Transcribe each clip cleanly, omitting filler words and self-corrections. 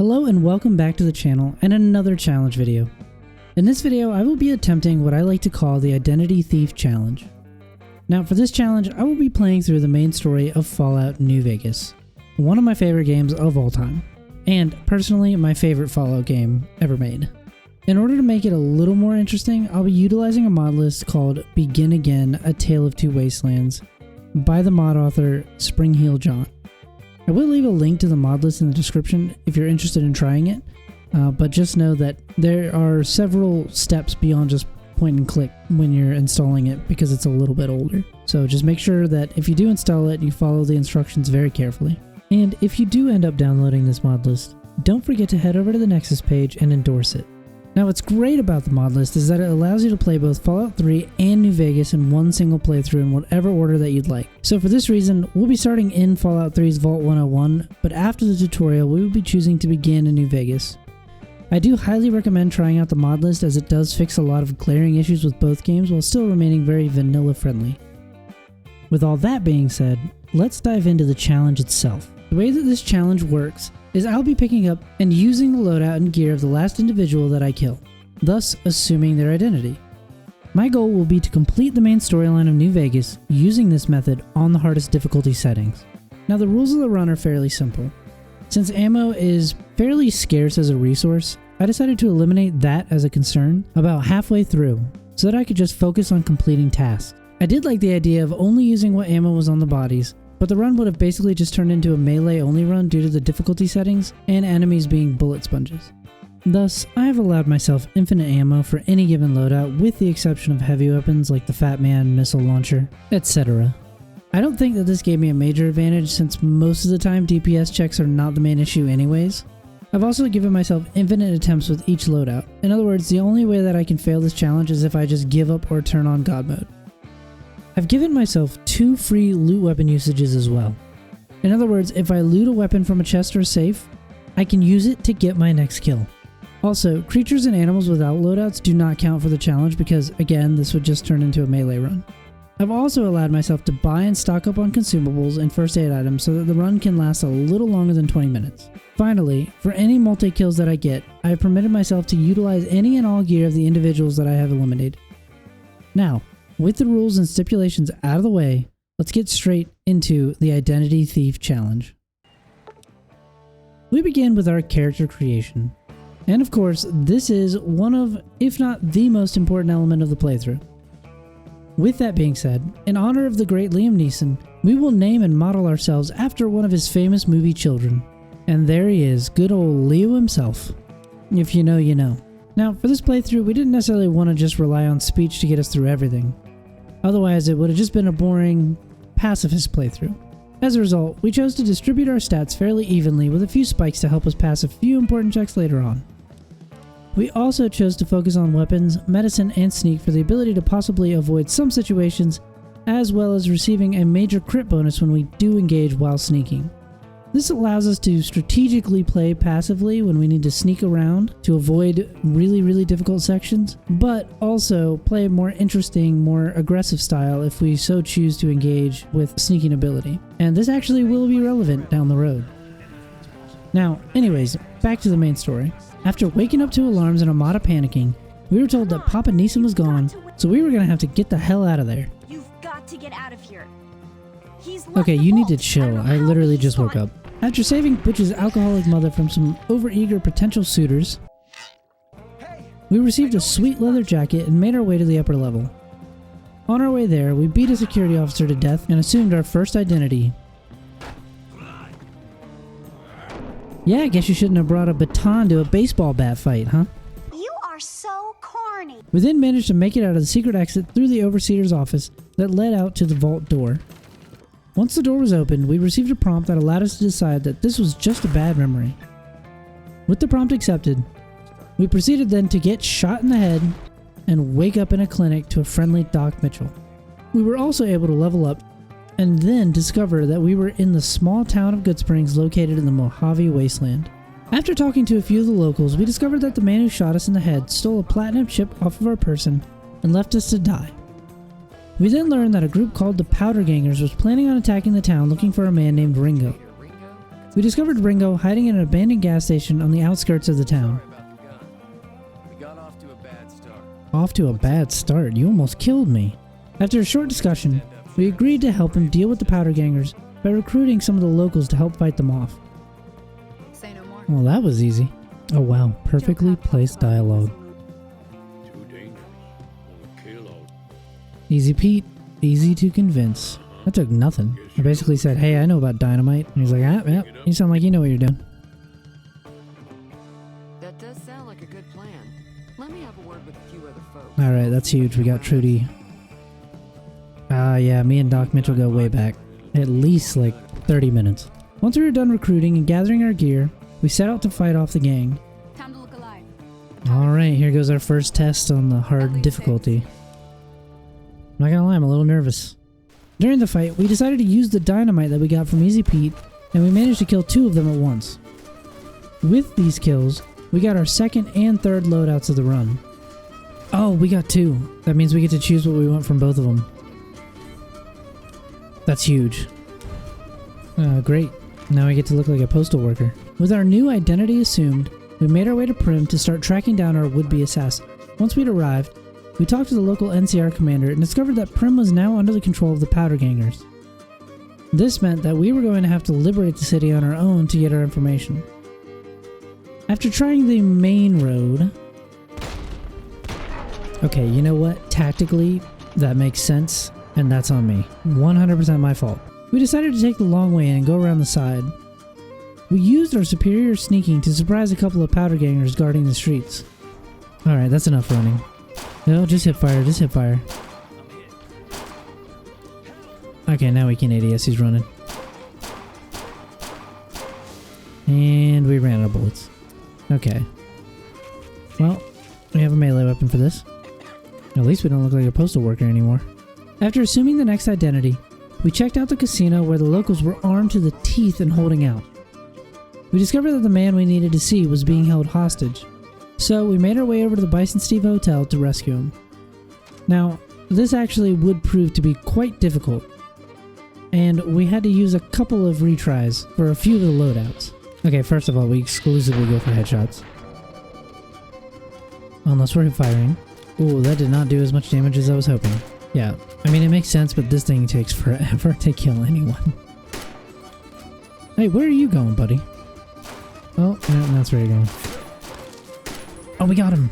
Hello and welcome back to the channel and another challenge video. In this video, I will be attempting what I like to call the Identity Thief Challenge. Now for this challenge, I will be playing through the main story of Fallout New Vegas, one of my favorite games of all time, and personally my favorite Fallout game ever made. In order to make it a little more interesting, I'll be utilizing a mod list called Begin Again, A Tale of Two Wastelands by the mod author Springheel John. I will leave a link to the mod list in the description if you're interested in trying it, but just know that there are several steps beyond just point and click when you're installing it because it's a little bit older. So just make sure that if you do install it, you follow the instructions very carefully. And if you do end up downloading this mod list, don't forget to head over to the Nexus page and endorse it. Now what's great about the mod list is that it allows you to play both Fallout 3 and New Vegas in one single playthrough in whatever order that you'd like. So for this reason, we'll be starting in Fallout 3's Vault 101, but after the tutorial we will be choosing to begin in New Vegas. I do highly recommend trying out the mod list as it does fix a lot of glaring issues with both games while still remaining very vanilla friendly. With all that being said, let's dive into the challenge itself. The way that this challenge works is I'll be picking up and using the loadout and gear of the last individual that I kill, thus assuming their identity. My goal will be to complete the main storyline of New Vegas using this method on the hardest difficulty settings. Now the rules of the run are fairly simple. Since ammo is fairly scarce as a resource, I decided to eliminate that as a concern about halfway through so that I could just focus on completing tasks. I did like the idea of only using what ammo was on the bodies, but the run would have basically just turned into a melee only run due to the difficulty settings and enemies being bullet sponges. Thus, I have allowed myself infinite ammo for any given loadout with the exception of heavy weapons like the Fat Man, missile launcher, etc. I don't think that this gave me a major advantage since most of the time DPS checks are not the main issue anyways. I've also given myself infinite attempts with each loadout. In other words, the only way that I can fail this challenge is if I just give up or turn on God mode. I've given myself 2 free loot weapon usages as well. In other words, if I loot a weapon from a chest or safe, I can use it to get my next kill. Also, creatures and animals without loadouts do not count for the challenge because, again, this would just turn into a melee run. I've also allowed myself to buy and stock up on consumables and first aid items so that the run can last a little longer than 20 minutes. Finally, for any multi-kills that I get, I have permitted myself to utilize any and all gear of the individuals that I have eliminated. Now, with the rules and stipulations out of the way, let's get straight into the Identity Thief Challenge. We begin with our character creation. And of course, this is one of, if not the most important element of the playthrough. With that being said, in honor of the great Liam Neeson, we will name and model ourselves after one of his famous movie children. And there he is, good old Leo himself. If you know, you know. Now, for this playthrough, we didn't necessarily want to just rely on speech to get us through everything. Otherwise, it would have just been a boring, pacifist playthrough. As a result, we chose to distribute our stats fairly evenly with a few spikes to help us pass a few important checks later on. We also chose to focus on weapons, medicine, and sneak for the ability to possibly avoid some situations, as well as receiving a major crit bonus when we do engage while sneaking. This allows us to strategically play passively when we need to sneak around to avoid really difficult sections, but also play a more interesting, more aggressive style if we so choose to engage with sneaking ability. And this actually will be relevant down the road. Now, anyways, back to the main story. After waking up to alarms and Armada panicking, we were told that Papa Neeson was gone, so we were gonna have to get the hell out of there. You've got to get out of here. Okay, you need to chill. I literally just woke up. After saving Butch's alcoholic mother from some overeager potential suitors, we received a sweet leather jacket and made our way to the upper level. On our way there, we beat a security officer to death and assumed our first identity. Yeah, I guess you shouldn't have brought a baton to a baseball bat fight, huh? You are so corny. We then managed to make it out of the secret exit through the overseer's office that led out to the vault door. Once the door was opened, we received a prompt that allowed us to decide that this was just a bad memory. With the prompt accepted, we proceeded then to get shot in the head and wake up in a clinic to a friendly Doc Mitchell. We were also able to level up and then discover that we were in the small town of Goodsprings located in the Mojave wasteland. After talking to a few of the locals, we discovered that the man who shot us in the head stole a platinum chip off of our person and left us to die. We then learned that a group called the Powder Gangers was planning on attacking the town looking for a man named Ringo. we discovered Ringo hiding in an abandoned gas station on the outskirts of the town. Sorry about the gun. We got off to a bad start. Off to a bad start? You almost killed me. After a short discussion, we agreed to help him deal with the powder gangers by recruiting some of the locals to help fight them off. Say no more. Well, that was easy. Oh wow, perfectly placed dialogue. Too dangerous. Wanna kill all. Easy Pete, easy to convince. That took nothing. I basically said, hey, I know about dynamite. And he's like, ah, yep, you sound like you know what you're doing. That does sound like a good plan. Let me have a word with a few other folks. Alright, that's huge. We got Trudy. Yeah, me and Doc Mitchell go way back. At least like 30 minutes. Once we were done recruiting and gathering our gear, we set out to fight off the gang. Time to look alive. Alright, here goes our first test on the hard difficulty. I'm not gonna lie, I'm a little nervous. During the fight, we decided to use the dynamite that we got from Easy Pete, and we managed to kill 2 of them at once. With these kills, we got our second and third loadouts of the run. Oh, we got 2. That means we get to choose what we want from both of them. That's huge. Great. Now I get to look like a postal worker. With our new identity assumed, we made our way to Primm to start tracking down our would-be assassin. Once we'd arrived, we talked to the local NCR commander and discovered that Primm was now under the control of the powder gangers. This meant that we were going to have to liberate the city on our own to get our information. After trying the main road... Okay, you know what? Tactically, that makes sense, and that's on me. 100% my fault. We decided to take the long way in and go around the side. We used our superior sneaking to surprise a couple of powder gangers guarding the streets. Alright, that's enough running. No, just hip fire, just hip fire. Okay, now we can ADS, he's running. And we ran out of bullets. Okay. Well, we have a melee weapon for this. At least we don't look like a postal worker anymore. After assuming the next identity, we checked out the casino where the locals were armed to the teeth and holding out. We discovered that the man we needed to see was being held hostage. So we made our way over to the Bison Steve Hotel to rescue him. Now, this actually would prove to be quite difficult, and we had to use a couple of retries for a few of the loadouts. Okay, first of all, we exclusively go for headshots. Unless we're firing. Ooh, that did not do as much damage as I was hoping. Yeah, I mean, it makes sense, but this thing takes forever to kill anyone. Hey, where are you going, buddy? Oh, yeah, that's where you're going. Oh, we got him!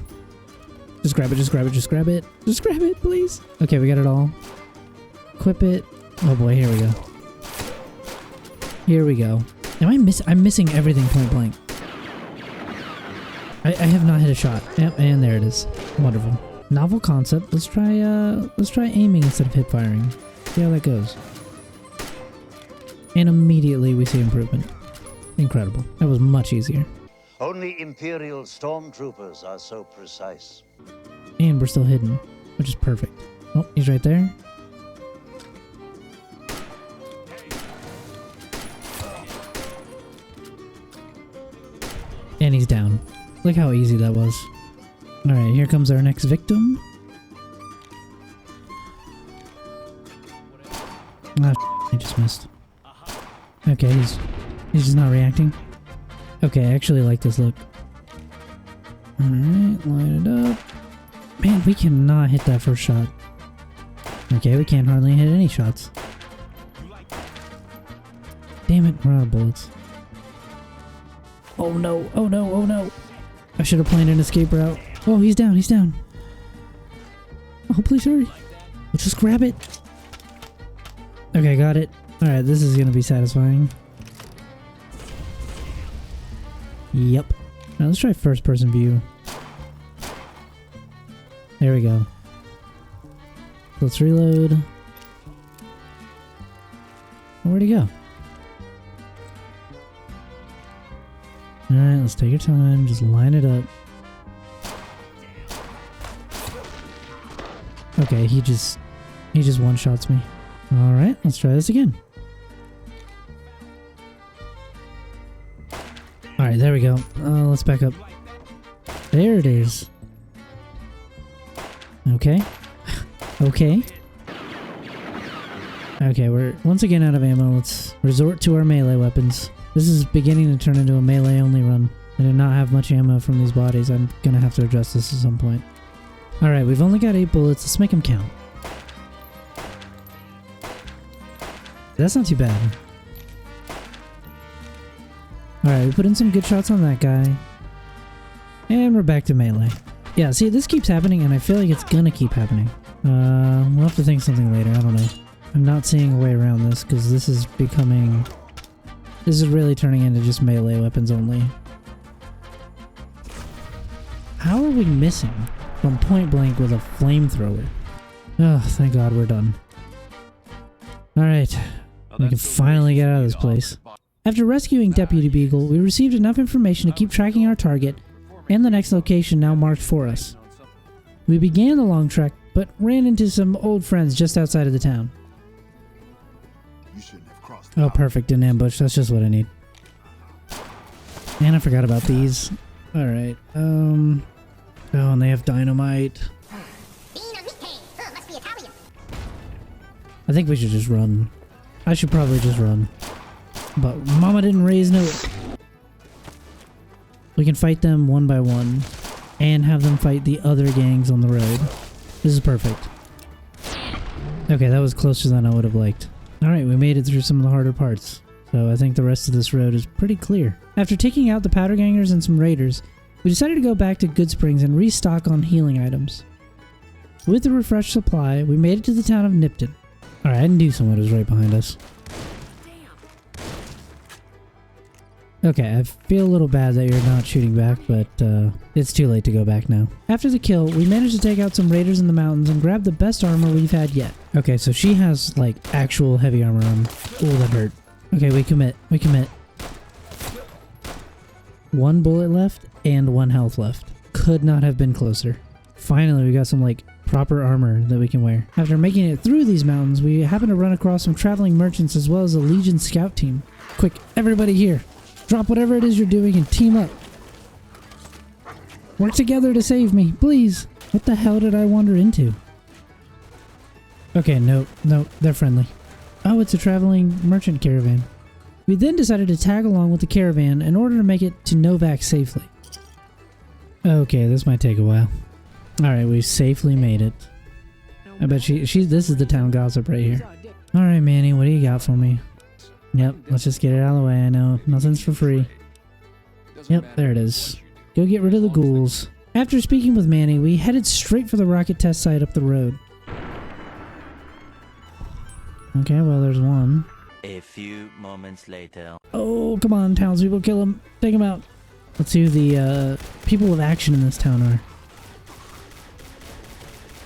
Just grab it, just grab it, just grab it. Just grab it, please! Okay, we got it all. Equip it. Oh boy, here we go. Here we go. I'm missing everything point blank. I have not hit a shot. Yep, and there it is. Wonderful. Novel concept. Let's try aiming instead of hip firing. See how that goes. And immediately we see improvement. Incredible. That was much easier. Only Imperial stormtroopers are so precise. And we're still hidden, which is perfect. Oh, he's right there. And he's down. Look how easy that was. Alright, here comes our next victim. Ah, he just missed. Okay, he's just not reacting. Okay, I actually like this look. Alright, light it up. Man, we cannot hit that first shot. Okay, we can't hardly hit any shots. Damn it, we're out of bullets. Oh no, oh no, oh no. I should have planned an escape route. Oh, he's down, he's down. Oh, please hurry. We'll just grab it. Okay, got it. Alright, this is gonna be satisfying. Yep. Now let's try first person view. There we go. Let's reload. Where'd he go? Alright, let's take your time. Just line it up. Okay, he just one-shots me. Alright, let's try this again. Alright, there we go. Let's back up. There it is. Okay. Okay. Okay, we're once again out of ammo. Let's resort to our melee weapons. This is beginning to turn into a melee only run. I do not have much ammo from these bodies. I'm gonna have to address this at some point. Alright, we've only got 8 bullets. Let's make them count. That's not too bad. Alright, we put in some good shots on that guy. And we're back to melee. Yeah, see, this keeps happening, and I feel like it's gonna keep happening. We'll have to think something later. I don't know. I'm not seeing a way around this, because this is becoming... This is really turning into just melee weapons only. How are we missing from point blank with a flamethrower? Oh, thank God we're done. Alright, we can finally get out of this place. After rescuing Deputy Beagle, we received enough information to keep tracking our target and the next location now marked for us. We began the long trek, but ran into some old friends just outside of the town. Oh, perfect, an ambush. That's just what I need. And I forgot about these. Alright, oh, and they have dynamite. I think we should just run. I should probably just run. But Mama didn't raise no... We can fight them one by one. And have them fight the other gangs on the road. This is perfect. Okay, that was closer than I would have liked. Alright, we made it through some of the harder parts. So I think the rest of this road is pretty clear. After taking out the powder gangers and some raiders, we decided to go back to Goodsprings and restock on healing items. With the refreshed supply, we made it to the town of Nipton. Alright, I knew someone was right behind us. Okay, I feel a little bad that you're not shooting back, but it's too late to go back now. After the kill, we managed to take out some raiders in the mountains and grab the best armor we've had yet. Okay, so she has, like, actual heavy armor on. Oh, that hurt. Okay, we commit. We commit. 1 bullet left and 1 health left. Could not have been closer. Finally, we got some, like, proper armor that we can wear. After making it through these mountains, we happened to run across some traveling merchants as well as a Legion scout team. Quick, everybody here. Drop whatever it is you're doing and team up. Work together to save me, please. What the hell did I wander into? Okay, nope, they're friendly. Oh, it's a traveling merchant caravan. We then decided to tag along with the caravan in order to make it to Novak safely. Okay, this might take a while. Alright, we safely made it. I bet this is the town gossip right here. Alright, Manny, what do you got for me? Yep, let's just get it out of the way. I know, nothing's for free. Yep, there it is. Go get rid of the ghouls. After speaking with Manny, we headed straight for the rocket test site up the road. Okay, well, there's one. A few moments later. Oh, come on, townspeople, kill him. Take him out. Let's see who the people with action in this town are.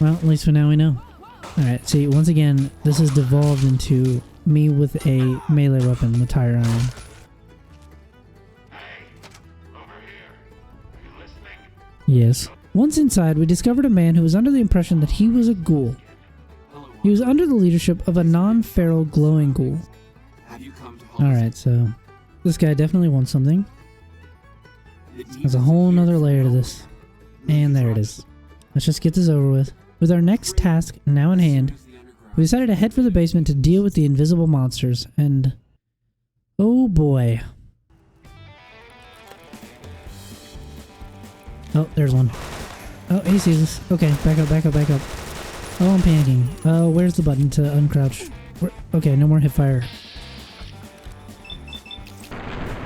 Well, at least for now we know. Alright, see, once again, this has devolved into me with a melee weapon, the tire iron. Yes. Once inside, we discovered a man who was under the impression that he was a ghoul. He was under the leadership of a non-feral glowing ghoul. Alright, so this guy definitely wants something. There's a whole nother layer to this. And there it is. Let's just get this over with. With our next task now in hand, we decided to head for the basement to deal with the invisible monsters, and... oh boy. Oh, there's one. Oh, he sees us. Okay, back up, back up, back up. Oh, I'm panicking. Oh, where's the button to uncrouch? Okay, no more hip fire.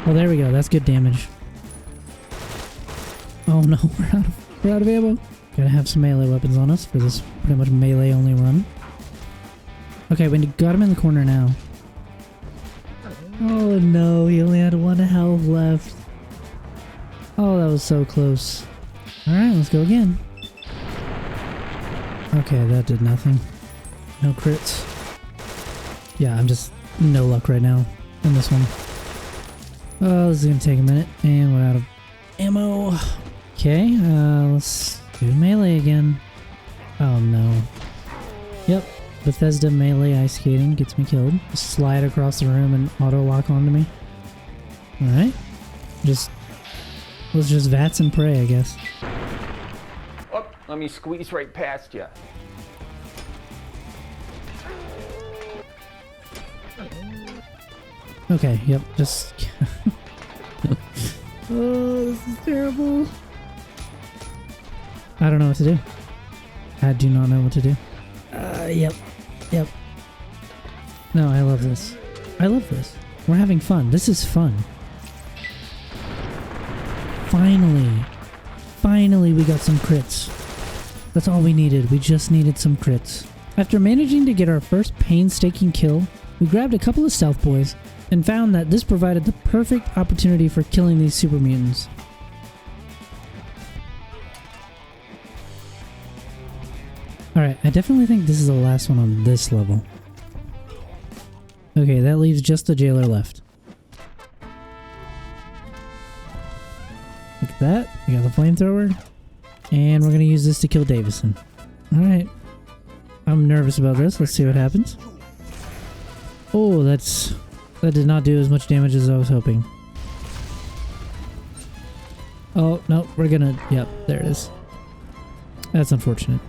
Oh, there we go. That's good damage. Oh no, we're out of ammo. Gotta have some melee weapons on us for this pretty much melee only run. Okay, we got him in the corner now. Oh no, he only had 1 health left. Oh, that was so close. Alright, let's go again. Okay, that did nothing. No crits. Yeah, I'm just no luck right now in this one. Oh, this is gonna take a minute, and we're out of ammo. Okay, let's do melee again. Oh no. Yep, Bethesda melee ice skating gets me killed. Just slide across the room and auto lock onto me. Alright. Let's just VATS and pray, I guess. Oh, let me squeeze right past you. Okay, yep, just Oh, this is terrible. I don't know what to do. I do not know what to do. Yep. No, I love this. I love this. We're having fun. This is fun. Finally we got some crits. That's all we needed. We just needed some crits. After managing to get our first painstaking kill, we grabbed a couple of stealth boys and found that this provided the perfect opportunity for killing these super mutants. Alright, I definitely think this is the last one on this level. Okay, that leaves just the jailer left. Look at that. We got the flamethrower. And we're going to use this to kill Davison. Alright. I'm nervous about this. Let's see what happens. Oh, that did not do as much damage as I was hoping. Oh, no. We're going to... Yep, there it is. That's unfortunate.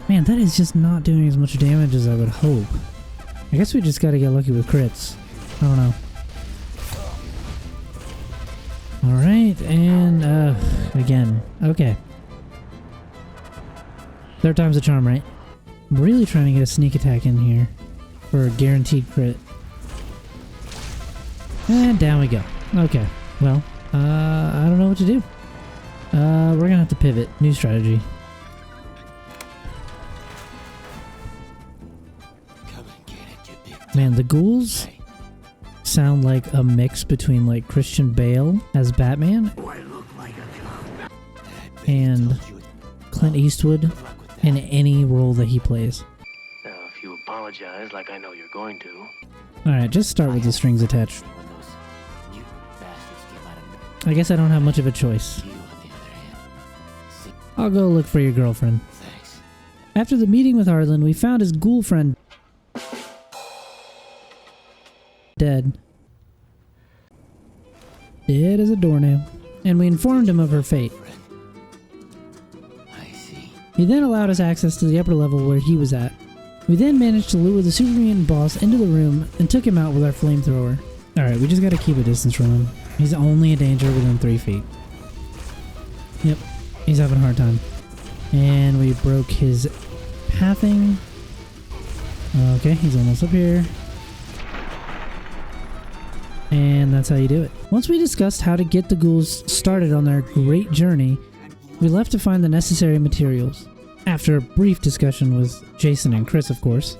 Man, that is just not doing as much damage as I would hope. I guess we just gotta get lucky with crits. I don't know. Alright, and again. Okay. Third time's a charm, right? I'm really trying to get a sneak attack in here for a guaranteed crit. And down we go. Okay, well, I don't know what to do. We're gonna have to pivot. New strategy. Man, the ghouls sound like a mix between like Christian Bale as Batman and Clint Eastwood in any role that he plays. Now, if you apologize like I know you're going to. Alright, just start with the strings attached. I guess I don't have much of a choice. I'll go look for your girlfriend. After the meeting with Harlan, we found his ghoul friend dead. Dead as a doornail. And we informed him of her fate. He then allowed us access to the upper level where he was at. We then managed to lure the super mutant boss into the room and took him out with our flamethrower. Alright, we just gotta keep a distance from him. He's only a danger within 3 feet. Yep, he's having a hard time. And we broke his pathing. Okay, he's almost up here. And that's how you do it. Once we discussed how to get the ghouls started on their great journey, we left to find the necessary materials. After a brief discussion with Jason and Chris, of course.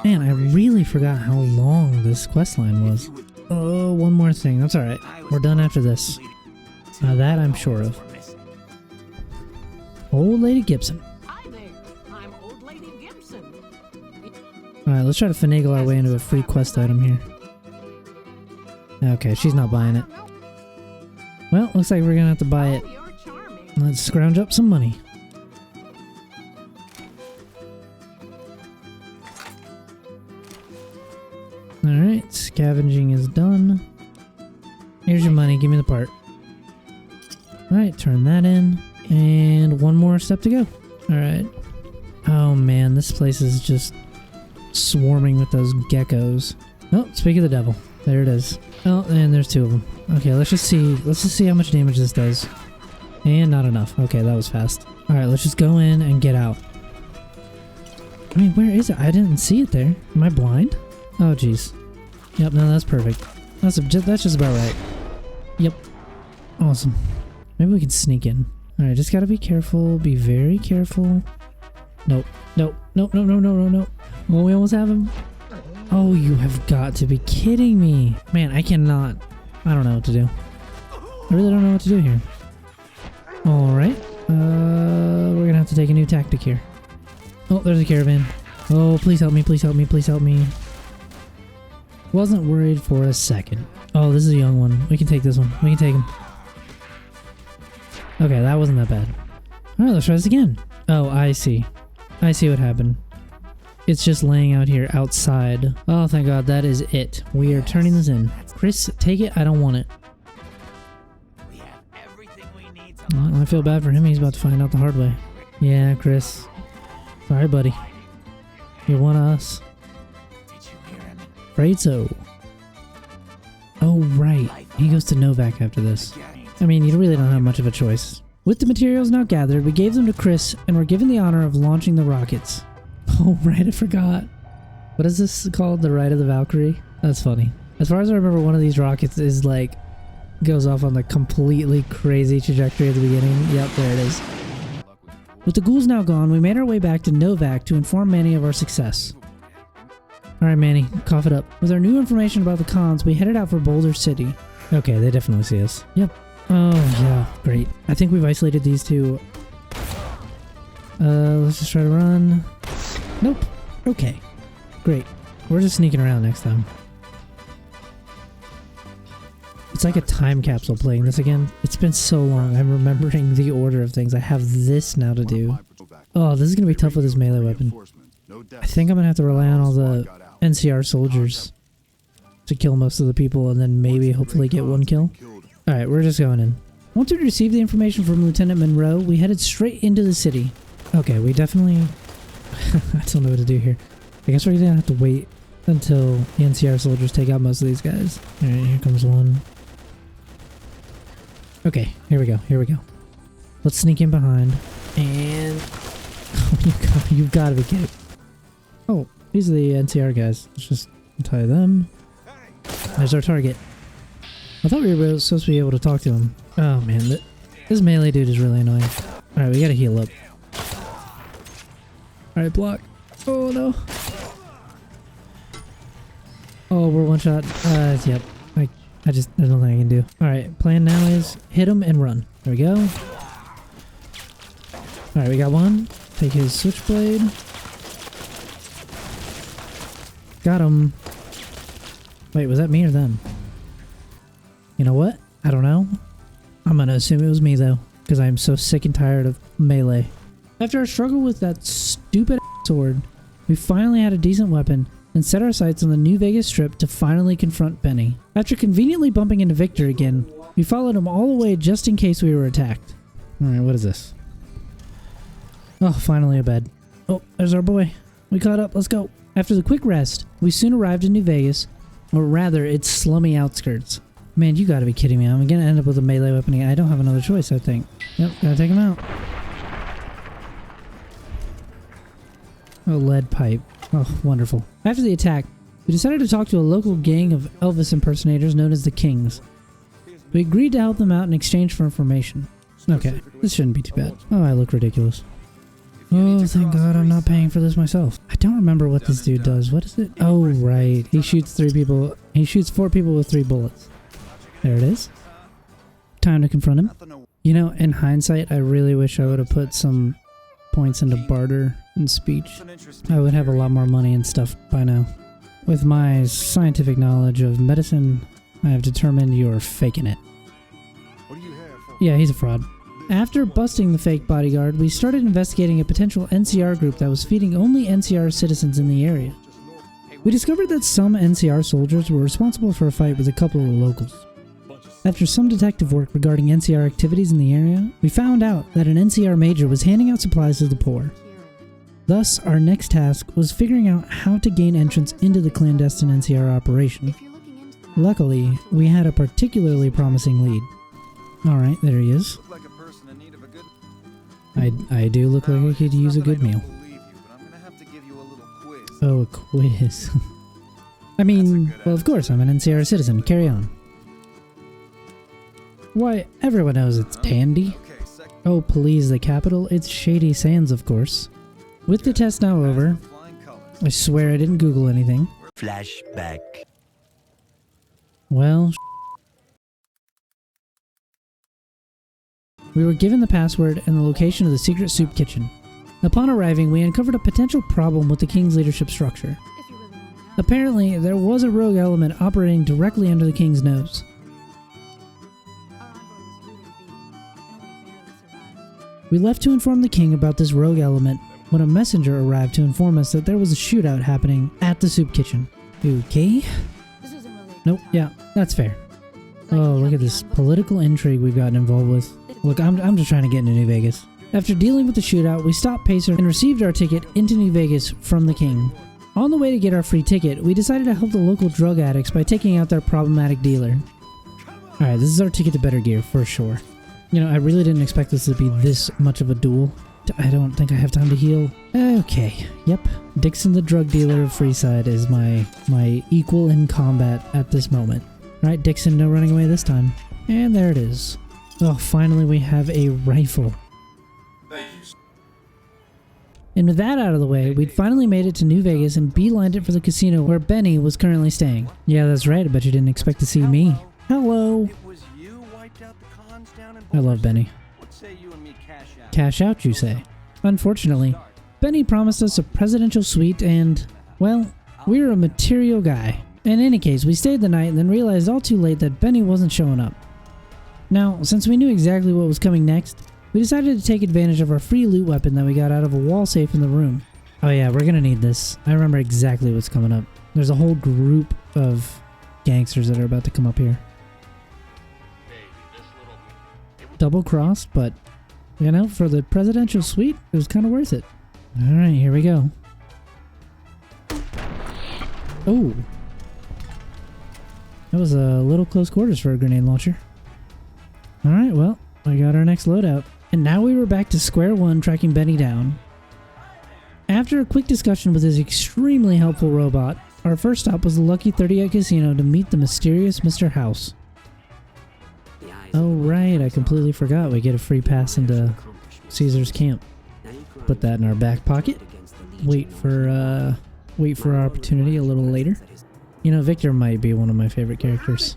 Man, I really forgot how long this questline was. Oh, one more thing. That's alright. We're done after this. That I'm sure of. Old Lady Gibson. Hi there. I'm Old Lady Gibson. Alright, let's try to finagle our way into a free quest item here. Okay, she's not buying it. Well, looks like we're gonna have to buy it. Let's scrounge up some money. Alright, scavenging is done. Here's your money, give me the part. Alright, turn that in. And one more step to go. Alright. Oh man, this place is just swarming with those geckos. Oh, speak of the devil. There it is. Oh, and there's 2 of them. Okay, let's just see how much damage this does. And not enough. Okay, that was fast. Alright, let's just go in and get out. I mean, where is it? I didn't see it there. Am I blind? Oh, jeez. Yep, no, that's perfect. That's just about right. Yep. Awesome. Maybe we can sneak in. Alright, just gotta be careful. Be very careful. Nope. Nope. Nope, no, no, no, no, no. Oh, we almost have him. Oh, you have got to be kidding me. Man, I cannot. I don't know what to do. I really don't know what to do here. Alright. We're gonna have to take a new tactic here. Oh, there's a caravan. Oh, please help me, please help me, please help me. Wasn't worried for a second. Oh, this is a young one. We can take this one. We can take him. Okay, that wasn't that bad. Alright, let's try this again. Oh, I see. I see what happened. It's just laying out here outside. Oh, thank God, that is it. We are turning this in. Chris, take it. I don't want it. Well, I feel bad for him. He's about to find out the hard way. Yeah, Chris. Sorry, buddy. You're one of us. Afraid so. Oh, right. He goes to Novak after this. I mean, you really don't have much of a choice. With the materials now gathered, we gave them to Chris and were given the honor of launching the rockets. Oh, right, I forgot. What is this called? The Ride of the Valkyrie? That's funny. As far as I remember, one of these rockets is like, goes off on the completely crazy trajectory at the beginning. Yep, there it is. With the ghouls now gone, we made our way back to Novak to inform Manny of our success. Alright, Manny, cough it up. With our new information about the cons, we headed out for Boulder City. Okay, they definitely see us. Yep. Oh, yeah, great. I think we've isolated these two. Let's just try to run. Nope. Okay. Great. We're just sneaking around next time. It's like a time capsule playing this again. It's been so long. I'm remembering the order of things. I have this now to do. Oh, this is going to be tough with this melee weapon. I think I'm going to have to rely on all the NCR soldiers to kill most of the people and then maybe hopefully get one kill. Alright, we're just going in. Once we received the information from Lieutenant Monroe, we headed straight into the city. Okay, we definitely... I don't know what to do here. I guess we're going to have to wait until the NCR soldiers take out most of these guys. Alright, here comes one. Okay, here we go, here we go. Let's sneak in behind. And... Oh, you've got to be kidding. Oh, these are the NCR guys. Let's just tie them. There's our target. I thought we were supposed to be able to talk to him. Oh man, this melee dude is really annoying. Alright, we gotta heal up. Alright, block. Oh no. Oh, we're one shot. Yep. There's nothing I can do. Alright, plan now is hit him and run. There we go. Alright, we got one. Take his switchblade. Got him. Wait, was that me or them? You know what? I don't know. I'm gonna assume it was me though, because I'm so sick and tired of melee. After our struggle with that stupid sword, we finally had a decent weapon and set our sights on the New Vegas Strip to finally confront Benny. After conveniently bumping into Victor again, we followed him all the way just in case we were attacked. Alright, what is this? Oh, finally a bed. Oh, there's our boy. We caught up, let's go. After the quick rest, we soon arrived in New Vegas, or rather, its slummy outskirts. Man, you gotta be kidding me. I'm gonna end up with a melee weapon again. I don't have another choice, I think. Yep, gotta take him out. Oh, lead pipe. Oh, wonderful. After the attack, we decided to talk to a local gang of Elvis impersonators known as the Kings. We agreed to help them out in exchange for information. Okay, this shouldn't be too bad. Oh, I look ridiculous. Oh, thank God I'm not paying for this myself. I don't remember what this dude does. What is it? Oh, right. He shoots 3 people. He shoots 4 people with 3 bullets. There it is. Time to confront him. You know, in hindsight, I really wish I would have put some points into barter and speech. I would have a lot more money and stuff by now. With my scientific knowledge of medicine, I have determined you're faking it. Yeah, he's a fraud. After busting the fake bodyguard, we started investigating a potential NCR group that was feeding only NCR citizens in the area. We discovered that some NCR soldiers were responsible for a fight with a couple of locals. After some detective work regarding NCR activities in the area, we found out that an NCR major was handing out supplies to the poor. Thus, our next task was figuring out how to gain entrance into the clandestine NCR operation. Luckily, we had a particularly promising lead. Alright, there he is. I do look like I could use a good meal. Oh, a quiz. I mean, well, of course, I'm an NCR citizen. Carry on. Why, everyone knows it's Tandy. Oh, please, the capital? It's Shady Sands, of course. With the test now over, I swear I didn't Google anything. Flashback. Well, we were given the password and the location of the secret soup kitchen. Upon arriving, we uncovered a potential problem with the King's leadership structure. Apparently, there was a rogue element operating directly under the King's nose. We left to inform the King about this rogue element when a messenger arrived to inform us that there was a shootout happening at the soup kitchen. Okay? Nope, yeah, that's fair. Oh, look at this political intrigue we've gotten involved with. Look, I'm just trying to get into New Vegas. After dealing with the shootout, we stopped Pacer and received our ticket into New Vegas from the King. On the way to get our free ticket, we decided to help the local drug addicts by taking out their problematic dealer. Alright, this is our ticket to better gear, for sure. You know, I really didn't expect this to be this much of a duel. I don't think I have time to heal. Okay, yep. Dixon the drug dealer of Freeside is my equal in combat at this moment. Alright, Dixon, no running away this time. And there it is. Oh, finally we have a rifle. And with that out of the way, we'd finally made it to New Vegas and beelined it for the casino where Benny was currently staying. Yeah, that's right, I bet you didn't expect to see me. Hello! It was you wiped out the cons down in I love Benny. What say you and me cash out? Cash out, you say? Unfortunately, Benny promised us a presidential suite and, well, we're a material guy. In any case, we stayed the night and then realized all too late that Benny wasn't showing up. Now, since we knew exactly what was coming next, we decided to take advantage of our free loot weapon that we got out of a wall safe in the room. Oh yeah, we're gonna need this. I remember exactly what's coming up. There's a whole group of gangsters that are about to come up here. Double crossed, but you know, for the presidential suite, it was kind of worth it. Alright, here we go. Oh. That was a little close quarters for a grenade launcher. Alright, well, I got our next loadout. And now we were back to square one tracking Benny down. After a quick discussion with his extremely helpful robot, our first stop was the Lucky 38 Casino to meet the mysterious Mr. House. Oh right, I completely forgot we get a free pass into Caesar's camp. Put that in our back pocket. Wait for our opportunity a little later. You know, Victor might be one of my favorite characters.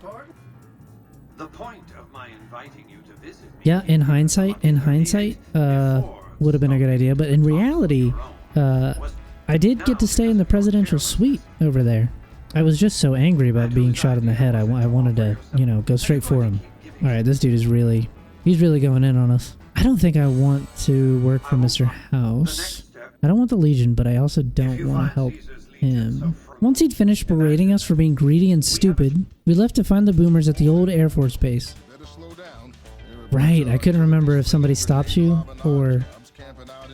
The point of my inviting you to visit me. Yeah, in hindsight, would have been a good idea, but in reality, I did get to stay in the presidential suite over there. I was just so angry about being shot in the head, I wanted to, you know, go straight for him. Alright, this dude is he's really going in on us. I don't think I want to work for Mr. House. I don't want the Legion, but I also don't want to help him. Once he'd finished berating us for being greedy and stupid, we left to find the boomers at the old Air Force Base. Right, I couldn't remember if somebody stops you, or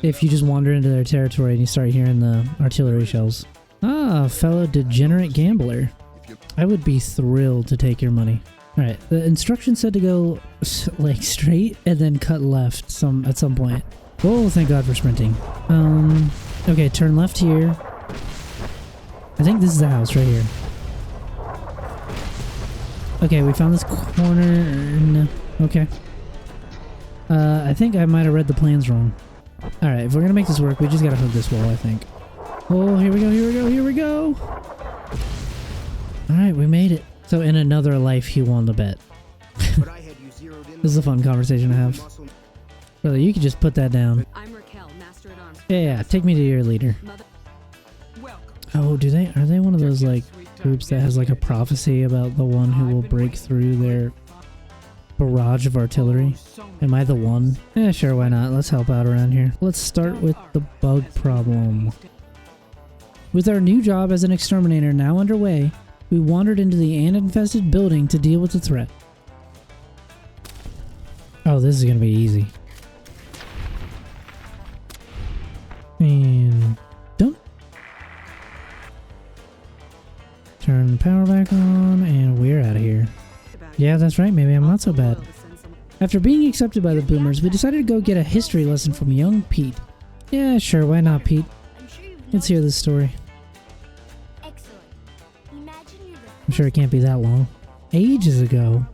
if you just wander into their territory and you start hearing the artillery shells. Ah, fellow degenerate gambler. I would be thrilled to take your money. Alright, the instructions said to go, like, straight and then cut left at some point. Oh, thank God for sprinting. Okay, turn left here. I think this is the house right here. Okay, we found this corner. No, okay. I think I might have read the plans wrong. Alright, if we're gonna make this work, we just gotta hug this wall, I think. Oh, here we go, here we go, here we go! Alright, we made it. So in another life, he won the bet. This is a fun conversation to have. Brother, you could just put that down. I'm Raquel, Master at Arms. Yeah, take me to your leader. Oh, are they one of those, like, groups that has, like, a prophecy about the one who will break through their barrage of artillery? Am I the one? Yeah, sure, why not? Let's help out around here. Let's start with the bug problem. With our new job as an exterminator now underway, we wandered into the ant-infested building to deal with the threat. Oh, this is gonna be easy. And don't turn the power back on, and we're out of here. Yeah, that's right, maybe I'm not so bad. After being accepted by the boomers, we decided to go get a history lesson from young Pete. Yeah, sure, why not, Pete? Let's hear this story. I'm sure it can't be that long. Ages ago.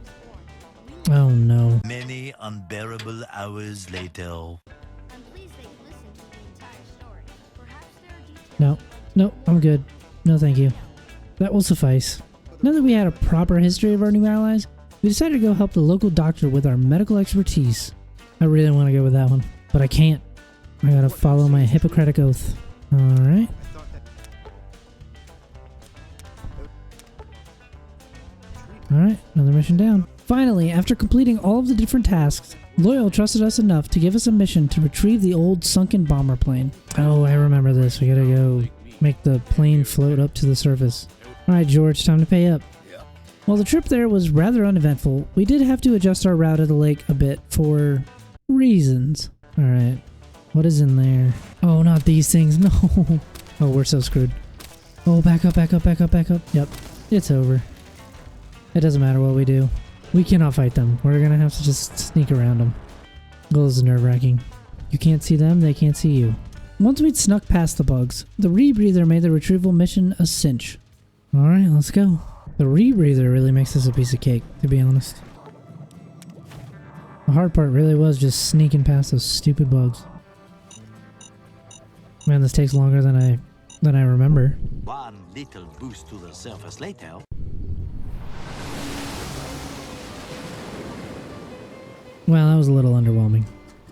Oh no. Many unbearable hours later. No, I'm good. No thank you. That will suffice. Now that we had a proper history of our new allies, we decided to go help the local doctor with our medical expertise. I really want to go with that one, but I can't. I gotta follow my Hippocratic oath. Alright. Alright, another mission down. Finally, after completing all of the different tasks, Loyal trusted us enough to give us a mission to retrieve the old sunken bomber plane. Oh, I remember this. We gotta go make the plane float up to the surface. Alright, George, time to pay up. While the trip there was rather uneventful, we did have to adjust our route of the lake a bit for reasons. Alright, what is in there? Oh, not these things, no. Oh, we're so screwed. Oh, back up, back up, back up, back up. Yep, it's over. It doesn't matter what we do. We cannot fight them. We're gonna have to just sneak around them. Oh, this is nerve-wracking. You can't see them, they can't see you. Once we'd snuck past the bugs, the rebreather made the retrieval mission a cinch. Alright, let's go. The rebreather really makes this a piece of cake, to be honest. The hard part really was just sneaking past those stupid bugs. Man, this takes longer than I remember. One little boost to the surface later. Well, that was a little underwhelming.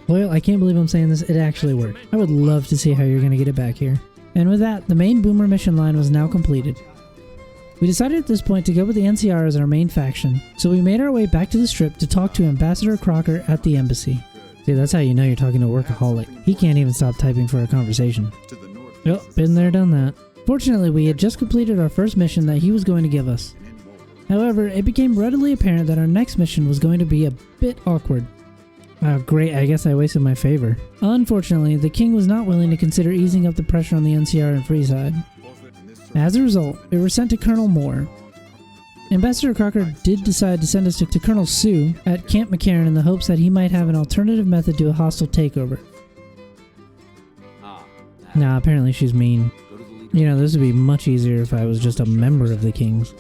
Loyal, I can't believe I'm saying this, it actually worked. I would love to see how you're gonna get it back here. And with that, the main Boomer mission line was now completed. We decided at this point to go with the NCR as our main faction, so we made our way back to the strip to talk to Ambassador Crocker at the embassy. See, that's how you know you're talking to a workaholic. He can't even stop typing for a conversation. Yep, been there, done that. Fortunately, we had just completed our first mission that he was going to give us. However, it became readily apparent that our next mission was going to be a bit awkward. Oh great, I guess I wasted my favor. Unfortunately, the king was not willing to consider easing up the pressure on the NCR and Freeside. As a result, we were sent to Colonel Moore. Ambassador Crocker did decide to send us to Colonel Sue at Camp McCarran in the hopes that he might have an alternative method to a hostile takeover. Nah, apparently she's mean. You know, this would be much easier if I was just a member of the King's.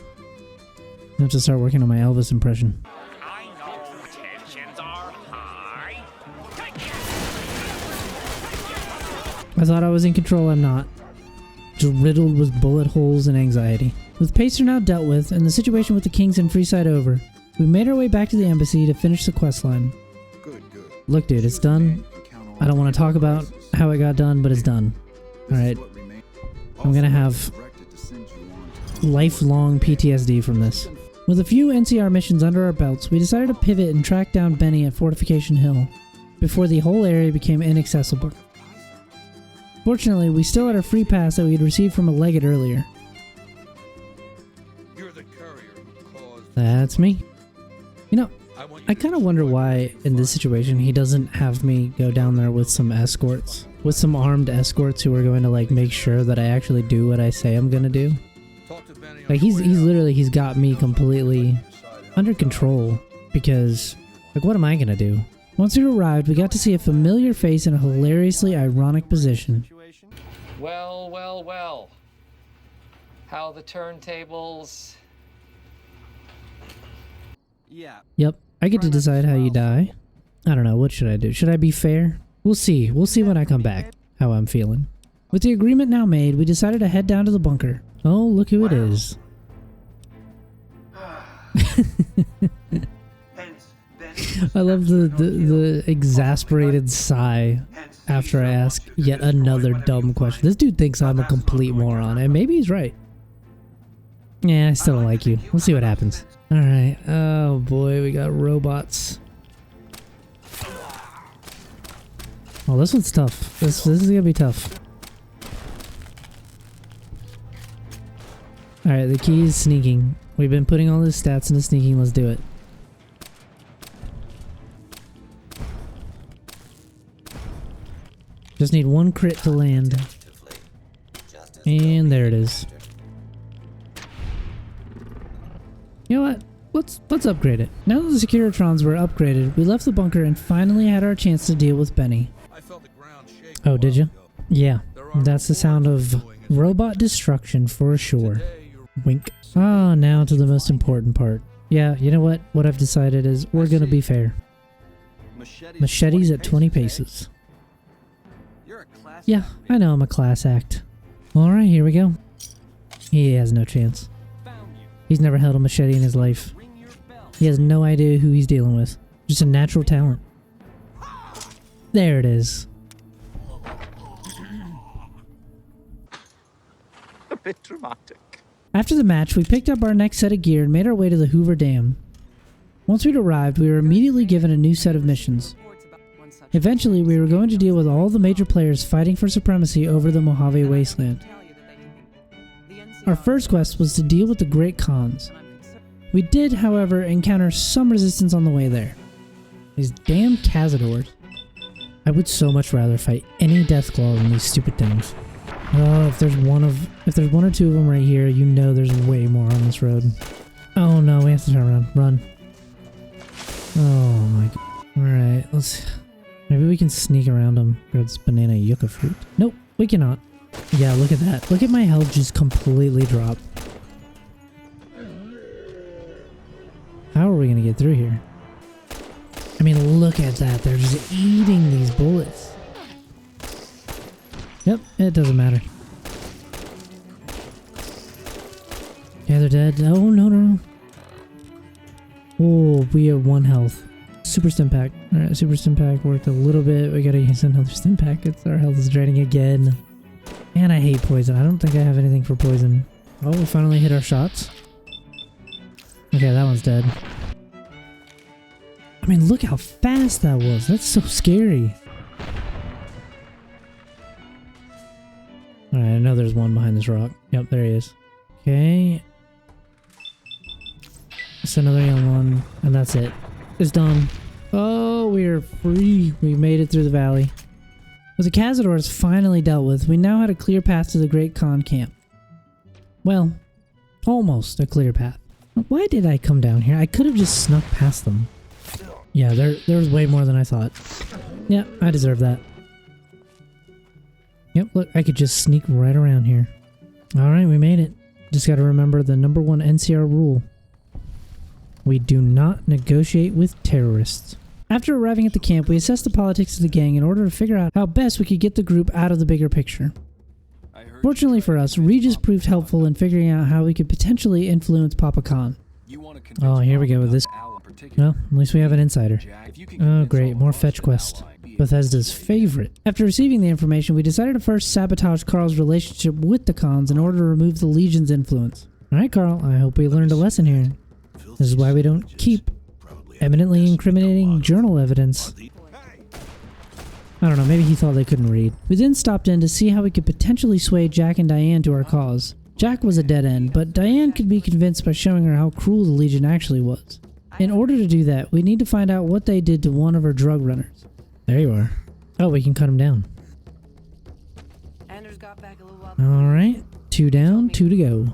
I have to start working on my Elvis impression. I know tensions are high. I thought I was in control, I'm not. Just riddled with bullet holes and anxiety. With Pacer now dealt with, and the situation with the Kings and Freeside over, we made our way back to the embassy to finish the questline. Look dude, it's done. I don't want to talk about how it got done, but it's done. Alright. I'm gonna have lifelong PTSD from this. With a few NCR missions under our belts, we decided to pivot and track down Benny at Fortification Hill, before the whole area became inaccessible. Fortunately, we still had a free pass that we had received from a legate earlier. That's me. You know, I kind of wonder why, in this situation, he doesn't have me go down there with some escorts. With some armed escorts who are going to, like, make sure that I actually do what I say I'm gonna do. Like, he's got me completely under control. Because, like, what am I gonna do? Once we arrived, we got to see a familiar face in a hilariously ironic position. Well, well, well. How the turntables... Yeah. Yep, I get to decide how you die. I don't know, what should I do? Should I be fair? We'll see when I come back, how I'm feeling. With the agreement now made, we decided to head down to the bunker. Oh, look who it is. I love the exasperated sigh after I ask yet another dumb question. This dude thinks I'm a complete moron, and maybe he's right. Yeah, I still don't like you. We'll see what happens. Alright, oh boy, we got robots. Oh, this one's tough. This is gonna be tough. Alright, the key is sneaking. We've been putting all these stats into sneaking, let's do it. Just need one crit to land. And there it is. You know what? Let's upgrade it. Now that the Securitrons were upgraded, we left the bunker and finally had our chance to deal with Benny. Oh, did you? Yeah, that's the sound of robot destruction for sure. Wink. Ah, now to the most important part. Yeah, you know what? What I've decided is we're gonna be fair. Machetes at 20 paces. Yeah, I know I'm a class act. Alright, here we go. He has no chance. He's never held a machete in his life. He has no idea who he's dealing with. Just a natural talent. There it is. A bit dramatic. After the match, we picked up our next set of gear and made our way to the Hoover Dam. Once we'd arrived, we were immediately given a new set of missions. Eventually, we were going to deal with all the major players fighting for supremacy over the Mojave wasteland. Our first quest was to deal with the Great Khans. We did, however, encounter some resistance on the way there. These damn Cazadors. I would so much rather fight any Deathclaw than these stupid things. Oh, if there's one or two of them right here, you know there's way more on this road. Oh no, we have to turn around. Run. Oh my god. Alright, maybe we can sneak around them. Grab this banana yucca fruit. Nope, we cannot. Yeah, look at that. Look at my health just completely drop. How are we gonna get through here? I mean, look at that. They're just eating these bullets. Yep, it doesn't matter. Yeah, they're dead. Oh, no, no, no. Oh, we have 1 health. Super stim pack. Alright, super stim pack worked a little bit. We gotta use another stim pack. Our health is draining again. And I hate poison. I don't think I have anything for poison. Oh, we finally hit our shots. Okay, that one's dead. I mean, look how fast that was. That's so scary. Alright, I know there's one behind this rock. Yep, there he is. Okay. It's another young one. And that's it. It's done. Oh, we are free. We made it through the valley. With the Cazadors finally dealt with, we now had a clear path to the Great Khan camp. Well, almost a clear path. Why did I come down here? I could have just snuck past them. Yeah, there was way more than I thought. Yeah, I deserve that. Yep, look, I could just sneak right around here. Alright, we made it. Just gotta remember the #1 NCR rule. We do not negotiate with terrorists. After arriving at the camp, we assessed the politics of the gang in order to figure out how best we could get the group out of the bigger picture. Fortunately for us, Regis proved helpful in figuring out how we could potentially influence Papa Khan. Oh, here we go with this. Well, at least we have an insider. Oh great, more fetch quest. Bethesda's favorite. After receiving the information, we decided to first sabotage Carl's relationship with the Khans in order to remove the Legion's influence. Alright Carl, I hope we learned a lesson here. This is why we don't keep eminently incriminating journal evidence. I don't know, maybe he thought they couldn't read. We then stopped in to see how we could potentially sway Jack and Diane to our cause. Jack was a dead end, but Diane could be convinced by showing her how cruel the Legion actually was. In order to do that, we need to find out what they did to one of our drug runners. There you are. Oh, we can cut him down. Alright, 2 down, 2 to go.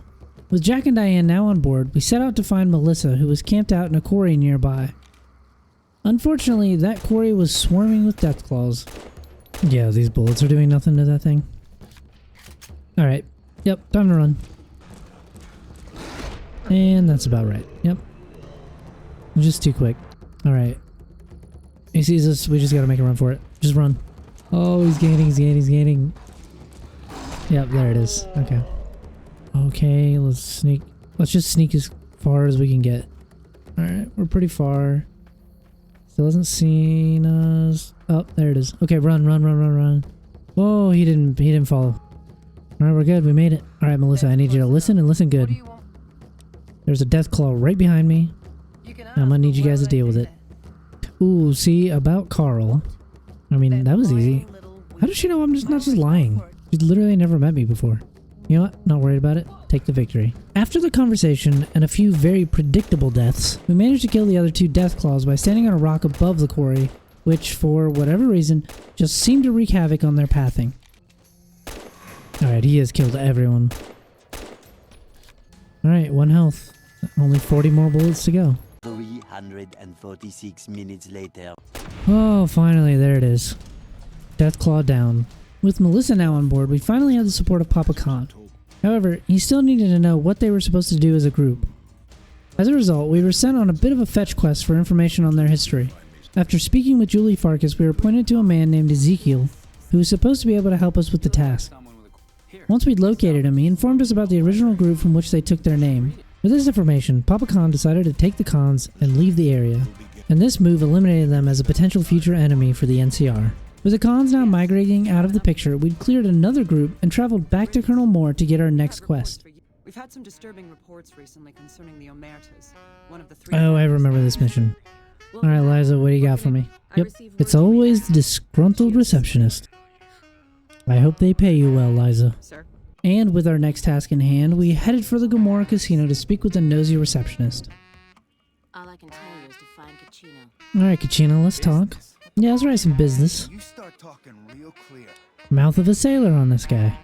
With Jack and Diane now on board, we set out to find Melissa, who was camped out in a quarry nearby. Unfortunately, that quarry was swarming with deathclaws. Yeah, these bullets are doing nothing to that thing. Alright, yep, time to run. And that's about right, yep. Just too quick. Alright. He sees us, we just gotta make a run for it. Just run. Oh, he's gaining, he's gaining, he's gaining. Yep, there it is. Okay. Okay, let's sneak. Let's just sneak as far as we can get. Alright, we're pretty far. Still hasn't seen us. Oh, there it is. Okay, run, run, run, run, run. Oh, he didn't follow. Alright, we're good. We made it. Alright, Melissa, I need you to listen and listen good. There's a death claw right behind me. I'm gonna need you guys to deal with it. Ooh, see, about Carl. I mean, that was easy. How does she know I'm just not just lying? She's literally never met me before. You know what? Not worried about it. Take the victory. After the conversation and a few very predictable deaths, we managed to kill the other 2 deathclaws by standing on a rock above the quarry, which, for whatever reason, just seemed to wreak havoc on their pathing. Alright, he has killed everyone. Alright, 1 health. Only 40 more bullets to go. 346 minutes later. Oh, finally, there it is. Deathclaw down. With Melissa now on board, we finally had the support of Papa Khan. However, he still needed to know what they were supposed to do as a group. As a result, we were sent on a bit of a fetch quest for information on their history. After speaking with Julie Farkas, we were pointed to a man named Ezekiel, who was supposed to be able to help us with the task. Once we'd located him, he informed us about the original group from which they took their name. With this information, Papa Khan decided to take the Khans and leave the area, and this move eliminated them as a potential future enemy for the NCR. With the Khans now migrating out of the picture, we'd cleared another group and traveled back to Colonel Moore to get our next quest. We've had some disturbing reports recently concerning the Omertas, one of the 3. Oh, I remember this mission. Alright, Liza, what do you got for me? Yep, it's always the disgruntled receptionist. I hope they pay you well, Liza. Sir? And with our next task in hand, we headed for the Gomorrah Casino to speak with the nosy receptionist. All I can tell you is to find Kachino. Alright, Kachino, let's talk. Yeah, let's write some business. You start talking real clear. Mouth of a sailor on this guy.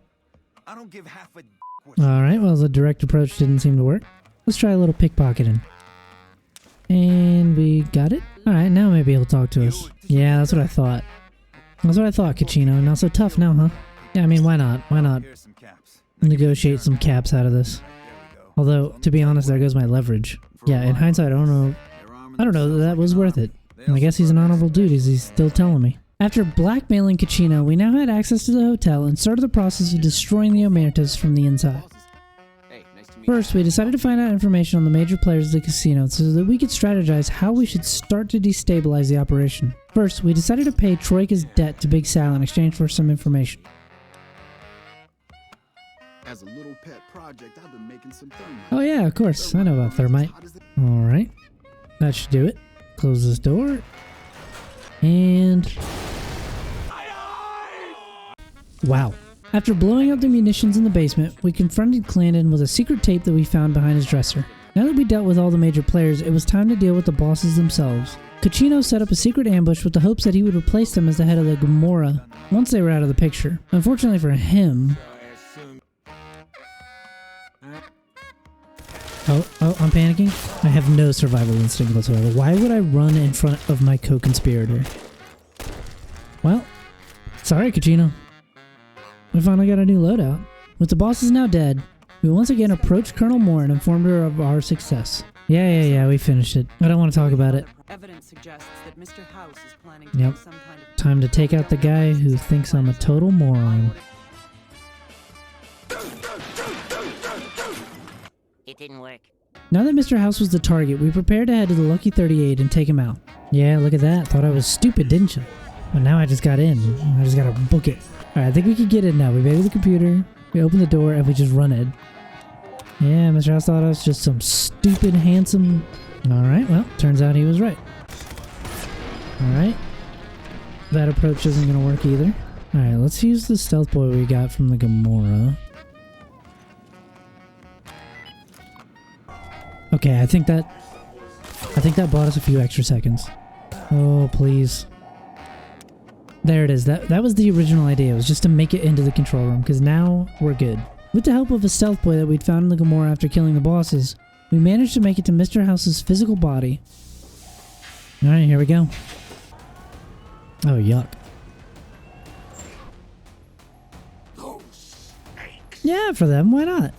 I don't give half a Alright, well, the direct approach didn't seem to work. Let's try a little pickpocketing. And we got it? Alright, now maybe he'll talk to us. Yeah, that's what I thought. That's what I thought, Kachino. Not so tough now, huh? Yeah, I mean, why not? Why not negotiate some caps out of this? Although, to be honest, there goes my leverage. Yeah, in hindsight, I don't know that was worth it. And I guess he's an honorable dude, as he's still telling me. After blackmailing Kachino, we now had access to the hotel and started the process of destroying the Omertas from the inside. First, we decided to find out information on the major players of the casino so that we could strategize how we should start to destabilize the operation. First, we decided to pay Troika's debt to Big Sal in exchange for some information. As a little pet project, I've been making some thermite. Oh yeah, of course. I know about thermite. Alright. That should do it. Close this door. And... wow. After blowing up the munitions in the basement, we confronted Clandon with a secret tape that we found behind his dresser. Now that we dealt with all the major players, it was time to deal with the bosses themselves. Kachino set up a secret ambush with the hopes that he would replace them as the head of the Gomorrah once they were out of the picture. Unfortunately for him... Oh, I'm panicking? I have no survival instinct whatsoever. Why would I run in front of my co-conspirator? Well, sorry, Kachino. We finally got a new loadout. With the bosses now dead, we once again approached Colonel Moore and informed her of our success. Yeah, we finished it. I don't want to talk about it. Evidence suggests that Mr. House is planning to Yep. make some kind of... Time to take out the guy who thinks I'm a total moron. It didn't work. Now that Mr. House was the target, we prepared to head to the Lucky 38 and take him out. Yeah, look at that. Thought I was stupid, didn't you? But now I just got in. I just gotta book it. Alright, I think we can get in now. We made it to the computer, we open the door, and we just run it. Yeah, Mr. House thought I was just some stupid, handsome... Alright, well, turns out he was right. Alright. That approach isn't gonna work either. Alright, let's use the stealth boy we got from the Gomorrah. Okay, I think that bought us a few extra seconds. Oh, please. There it is. That was the original idea. It was just to make it into the control room, because now we're good. With the help of a stealth boy that we'd found in the Gomorrah after killing the bosses, we managed to make it to Mr. House's physical body. Alright, here we go. Oh, yuck. Yeah, for them, why not?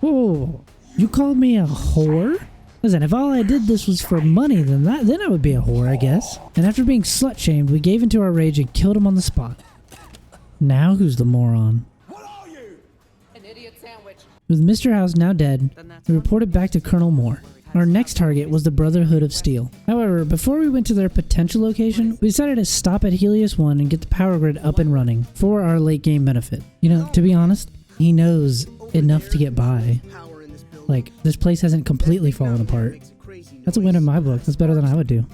Whoa. You called me a whore? Listen, if all I did this was for money, then I would be a whore, I guess. And after being slut-shamed, we gave into our rage and killed him on the spot. Now who's the moron? What are you? An idiot sandwich. With Mr. House now dead, we reported back to Colonel Moore. Our next target was the Brotherhood of Steel. However, before we went to their potential location, we decided to stop at Helios 1 and get the power grid up and running for our late game benefit. You know, to be honest, he knows enough to get by. Like, this place hasn't completely fallen apart. That's a win in my book. That's better than I would do.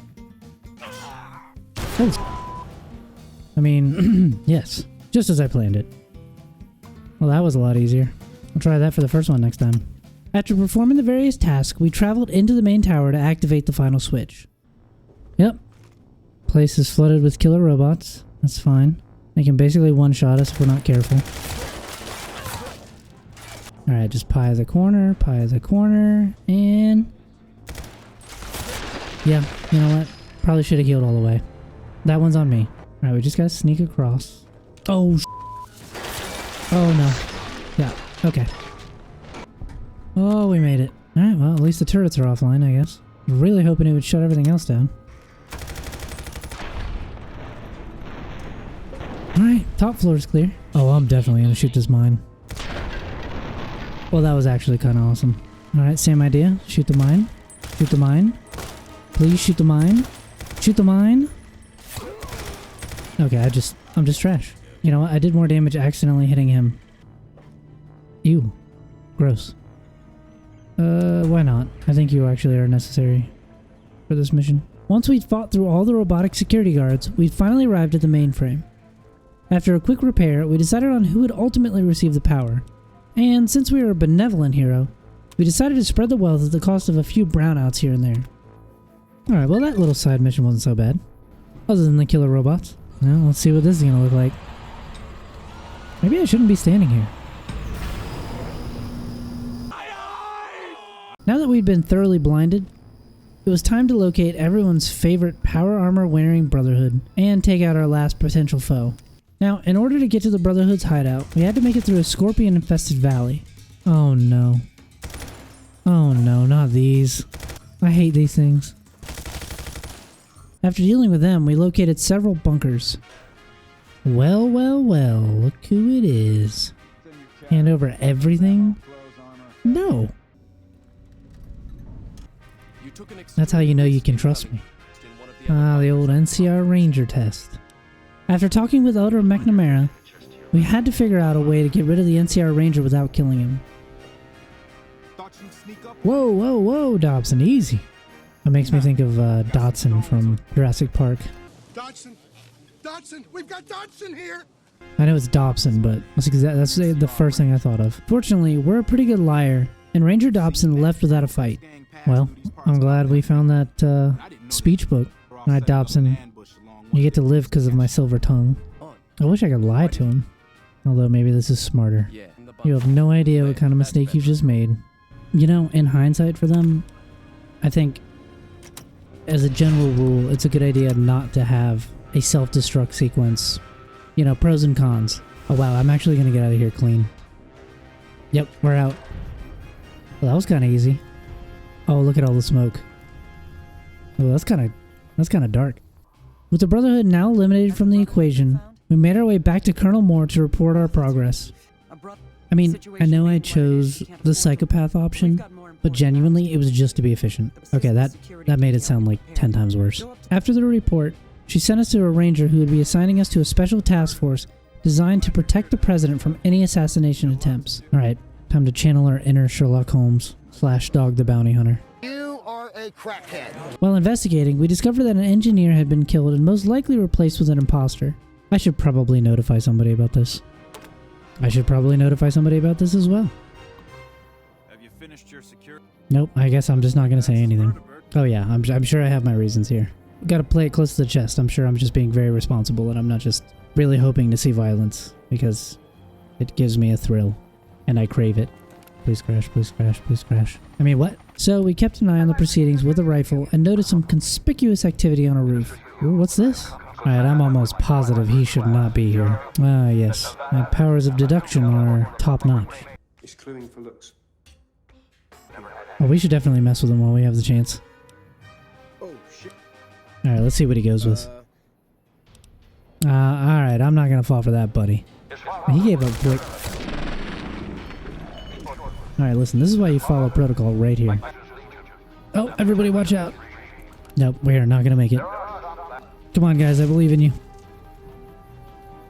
Oh. I mean, yes. Just as I planned it. Well, that was a lot easier. I'll try that for the first one next time. After performing the various tasks, we traveled into the main tower to activate the final switch. Yep. Place is flooded with killer robots. That's fine. They can basically one-shot us if we're not careful. Alright, just pie the corner, and... yeah, you know what? Probably should have healed all the way. That one's on me. Alright, we just gotta sneak across. Oh, oh no. Yeah, okay. Oh, we made it. Alright, well, at least the turrets are offline, I guess. Really hoping it would shut everything else down. Alright, top floor is clear. Oh, I'm definitely gonna shoot this mine. Well, that was actually kind of awesome. Alright, same idea. Shoot the mine. Shoot the mine. Please shoot the mine. Shoot the mine. Okay, I'm just trash. You know what? I did more damage accidentally hitting him. Ew. Gross. Why not? I think you actually are necessary for this mission. Once we'd fought through all the robotic security guards, we'd finally arrived at the mainframe. After a quick repair, we decided on who would ultimately receive the power. And since we were a benevolent hero, we decided to spread the wealth at the cost of a few brownouts here and there. Alright, well that little side mission wasn't so bad. Other than the killer robots. Now, let's see what this is gonna look like. Maybe I shouldn't be standing here. Now that we'd been thoroughly blinded, it was time to locate everyone's favorite power armor wearing Brotherhood and take out our last potential foe. Now, in order to get to the Brotherhood's hideout, we had to make it through a scorpion-infested valley. Oh no. Oh no, not these. I hate these things. After dealing with them, we located several bunkers. Well, well, well, look who it is. Hand over everything? No. That's how you know you can trust me. Ah, the old NCR Ranger test. After talking with Elder McNamara, we had to figure out a way to get rid of the NCR Ranger without killing him. Whoa, whoa, whoa, Dobson, easy. That makes me think of Dodson from Jurassic Park. Dodson! Dodson! We've got Dodson here! I know it's Dobson, but that's the first thing I thought of. Fortunately, we're a pretty good liar, and Ranger Dobson left without a fight. Well, I'm glad we found that speech book. Alright, Dobson, you get to live because of my silver tongue. I wish I could lie to him. Although maybe this is smarter. You have no idea what kind of mistake you've just made. You know, in hindsight for them, I think, as a general rule, it's a good idea not to have a self-destruct sequence. You know, pros and cons. Oh wow, I'm actually going to get out of here clean. Yep, we're out. Well, that was kind of easy. Oh, look at all the smoke. Oh, that's kind of dark. With the Brotherhood now eliminated from the equation, we made our way back to Colonel Moore to report our progress. I mean, I know I chose the psychopath option, but genuinely it was just to be efficient. Okay, that made it sound like 10 times worse. After the report, she sent us to a ranger who would be assigning us to a special task force designed to protect the president from any assassination attempts. Alright, time to channel our inner Sherlock Holmes / Dog the Bounty Hunter. You are a crackhead. While investigating, we discovered that an engineer had been killed and most likely replaced with an imposter. I should probably notify somebody about this. I should probably notify somebody about this as well. Have you finished your security? Nope, I guess I'm just not going to say anything. Oh yeah, I'm sure I have my reasons here. Gotta play it close to the chest. I'm sure I'm just being very responsible and I'm not just really hoping to see violence because it gives me a thrill and I crave it. Please crash, please crash, please crash. I mean, what? So we kept an eye on the proceedings with a rifle and noticed some conspicuous activity on a roof. Ooh, what's this? Alright, I'm almost positive he should not be here. Ah, yes. My powers of deduction are top-notch. He's cluing for looks. Oh, we should definitely mess with him while we have the chance. Oh, shit. Alright, let's see what he goes with. Alright, I'm not gonna fall for that, buddy. He gave up quick. Alright, listen, this is why you follow protocol right here. Oh, everybody watch out. Nope, we are not gonna make it. Come on, guys, I believe in you.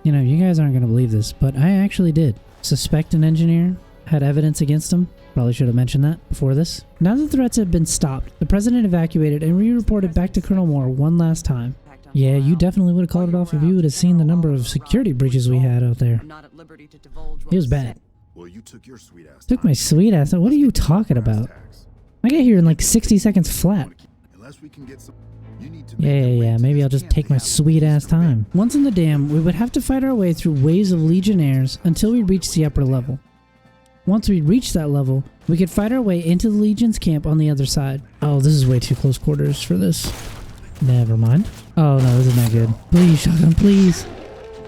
You know, you guys aren't gonna believe this, but I actually did. Suspect an engineer, had evidence against him. Probably should have mentioned that before this. Now that the threats have been stopped, the president evacuated and re-reported back to Colonel Moore one last time. Yeah, you definitely would have called it off if you would have seen the number of security breaches we had out there. It was bad. Well, you took your sweet ass. Took my sweet ass. What are you talking about? I get here in like 60 seconds flat. Unless we can get some. Yeah, maybe I'll just take my sweet ass time. Once in the dam, we would have to fight our way through waves of legionnaires until we reached the upper level. Once we reached that level, we could fight our way into the Legion's camp on the other side. Oh, this is way too close quarters for this. Never mind. Oh no, this is not good. Please, shotgun, please.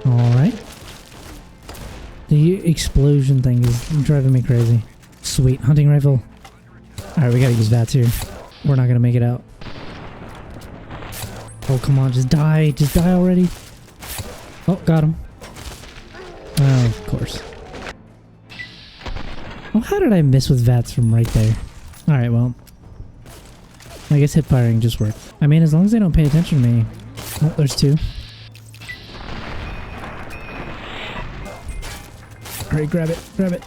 Alright. The explosion thing is driving me crazy. Sweet, hunting rifle. Alright, we gotta use VATS here. We're not gonna make it out. Oh, come on, just die. Just die already. Oh, got him. Oh, of course. Oh, how did I miss with VATS from right there? Alright, well. I guess hip firing just worked. I mean, as long as they don't pay attention to me. Oh, there's two. Alright, grab it. Grab it.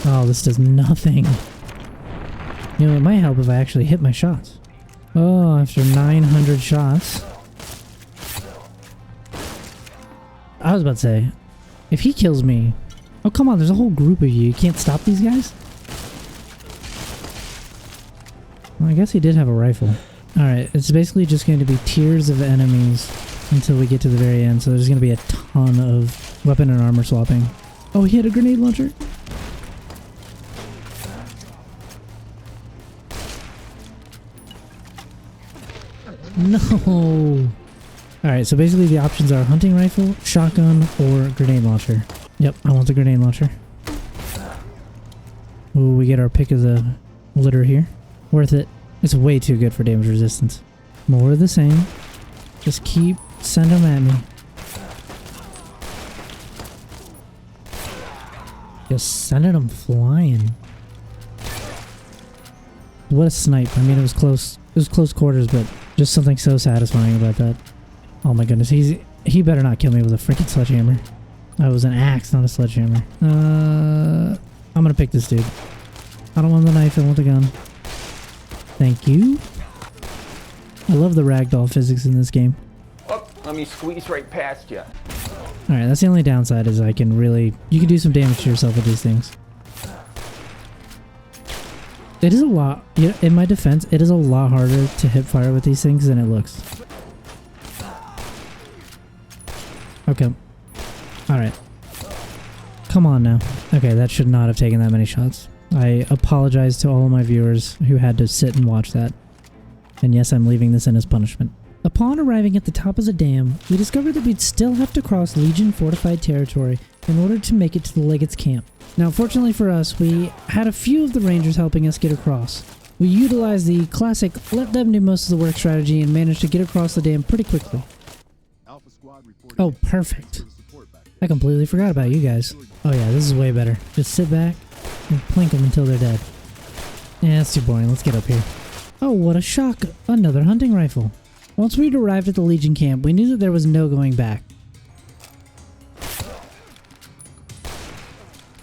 Oh, this does nothing. You know, it might help if I actually hit my shots. Oh, after 900 shots. I was about to say, if he kills me... Oh, come on, there's a whole group of you. You can't stop these guys? Well, I guess he did have a rifle. Alright, it's basically just going to be tiers of enemies until we get to the very end, so there's going to be a ton of weapon and armor swapping. Oh, he had a grenade launcher. No! Alright, so basically the options are hunting rifle, shotgun, or grenade launcher. Yep, I want the grenade launcher. Ooh, we get our pick of the litter here. Worth it. It's way too good for damage resistance. More of the same. Just keep sending them at me. Just sending them flying. What a snipe. I mean, it was close. It was close quarters, but just something so satisfying about that. Oh my goodness, he better not kill me with a freaking sledgehammer. That was an axe, not a sledgehammer. I'm gonna pick this dude. I don't want the knife, I want the gun. Thank you. I love the ragdoll physics in this game. Oh, let me squeeze right past you. Alright, that's the only downside is you can do some damage to yourself with these things. It is a lot, in my defense, it is a lot harder to hip fire with these things than it looks. Okay. Alright. Come on now. Okay, that should not have taken that many shots. I apologize to all of my viewers who had to sit and watch that. And yes, I'm leaving this in as punishment. Upon arriving at the top of the dam, we discovered that we'd still have to cross Legion fortified territory in order to make it to the Legate's camp. Now, fortunately for us, we had a few of the Rangers helping us get across. We utilized the classic let them do most of the work strategy and managed to get across the dam pretty quickly. Oh, perfect. I completely forgot about you guys. Oh yeah, this is way better. Just sit back and plink them until they're dead. Yeah, that's too boring. Let's get up here. Oh, what a shock. Another hunting rifle. Once we'd arrived at the Legion camp, we knew that there was no going back.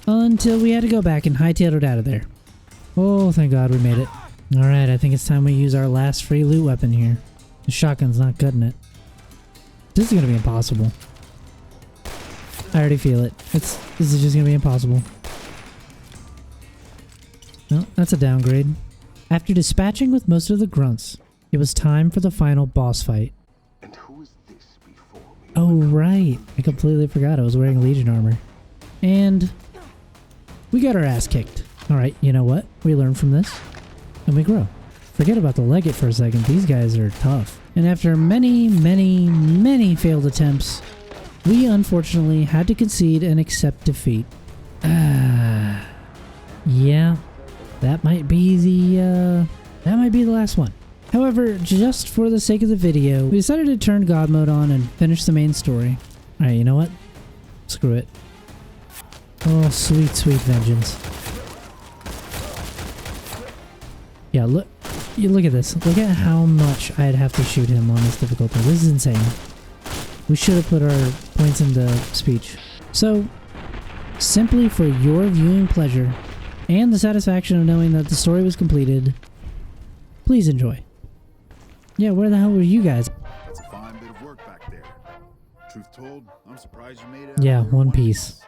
Until we had to go back and hightailed it out of there. Oh, thank God we made it. Alright, I think it's time we use our last free loot weapon here. The shotgun's not cutting it. This is gonna be impossible. I already feel it. This is just gonna be impossible. No, that's a downgrade. After dispatching with most of the grunts, it was time for the final boss fight. And who is this before me? Oh right, I completely forgot I was wearing Legion armor. And we got our ass kicked. Alright, you know what? We learn from this, and we grow. Forget about the Legate for a second, these guys are tough. And after many, many, many failed attempts, we unfortunately had to concede and accept defeat. Yeah, that might be the last one. However, just for the sake of the video, we decided to turn God mode on and finish the main story. Alright, you know what? Screw it. Oh, sweet, sweet vengeance. Yeah, look at this. Look at how much I'd have to shoot him on this difficulty. This is insane. We should have put our points into speech. So, simply for your viewing pleasure and the satisfaction of knowing that the story was completed, please enjoy. Yeah, where the hell were you guys? That's a fine bit of work back there. Truth told, I'm surprised you made it. Yeah, one piece.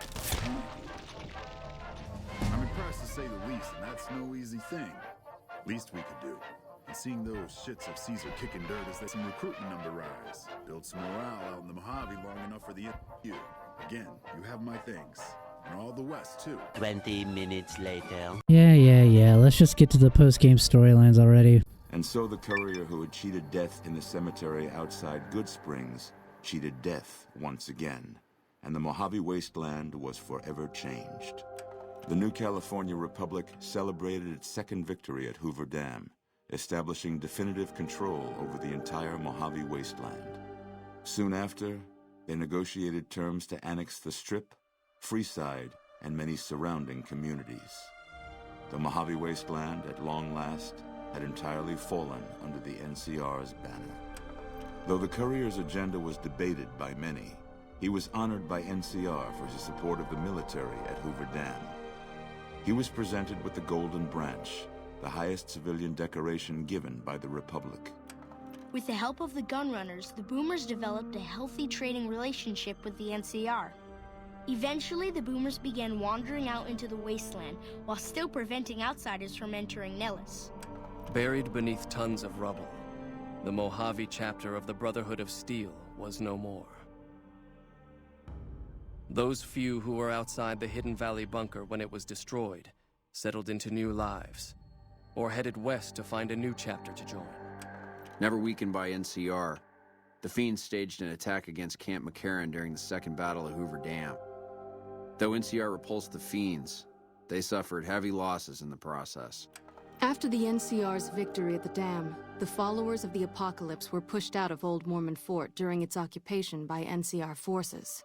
I'm impressed to say the least, and that's no easy thing. Least we could do. And seeing those shits of Caesar kicking dirt as they some recruitment number rise. Build some morale out in the Mojave long enough for the you. Again, you have my thanks. And all the West, too. 20 minutes later. Yeah. Let's just get to the post-game storylines already. And so the courier who had cheated death in the cemetery outside Goodsprings cheated death once again. And the Mojave wasteland was forever changed. The new California Republic celebrated its second victory at Hoover Dam, establishing definitive control over the entire Mojave wasteland. Soon after, they negotiated terms to annex the Strip, Freeside, and many surrounding communities. The Mojave wasteland, at long last, had entirely fallen under the NCR's banner. Though the courier's agenda was debated by many, he was honored by NCR for his support of the military at Hoover Dam. He was presented with the Golden Branch, the highest civilian decoration given by the Republic. With the help of the gunrunners, the Boomers developed a healthy trading relationship with the NCR. Eventually, the Boomers began wandering out into the wasteland while still preventing outsiders from entering Nellis. Buried beneath tons of rubble, the Mojave chapter of the Brotherhood of Steel was no more. Those few who were outside the Hidden Valley bunker when it was destroyed settled into new lives, or headed west to find a new chapter to join. Never weakened by NCR, the Fiends staged an attack against Camp McCarran during the Second Battle of Hoover Dam. Though NCR repulsed the Fiends, they suffered heavy losses in the process. After the NCR's victory at the dam, the followers of the Apocalypse were pushed out of Old Mormon Fort during its occupation by NCR forces.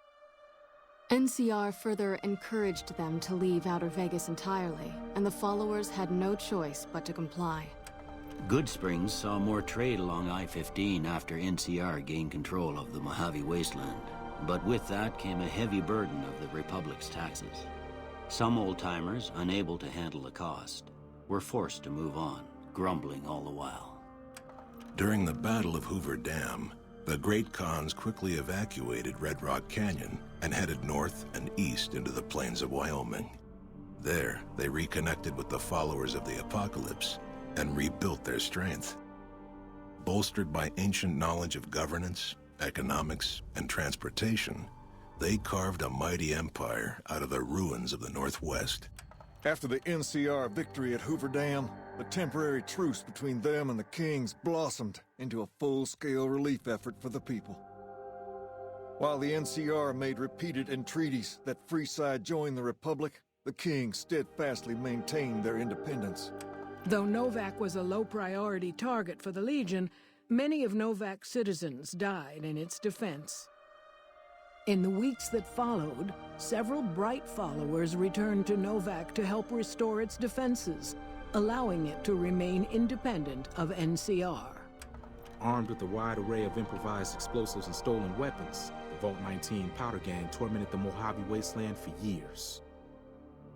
NCR further encouraged them to leave Outer Vegas entirely, and the followers had no choice but to comply. Goodsprings saw more trade along I-15 after NCR gained control of the Mojave wasteland. But with that came a heavy burden of the Republic's taxes. Some old-timers, unable to handle the cost, were forced to move on, grumbling all the while. During the Battle of Hoover Dam, the Great Khans quickly evacuated Red Rock Canyon and headed north and east into the plains of Wyoming. There, they reconnected with the followers of the Apocalypse and rebuilt their strength. Bolstered by ancient knowledge of governance, economics, and transportation, they carved a mighty empire out of the ruins of the Northwest. After the NCR victory at Hoover Dam, the temporary truce between them and the Kings blossomed into a full-scale relief effort for the people. While the NCR made repeated entreaties that Freeside join the Republic, the Kings steadfastly maintained their independence. Though Novak was a low-priority target for the Legion, many of Novak's citizens died in its defense. In the weeks that followed, several bright followers returned to Novak to help restore its defenses, allowing it to remain independent of NCR. Armed with a wide array of improvised explosives and stolen weapons, the Vault 19 powder gang tormented the Mojave wasteland for years.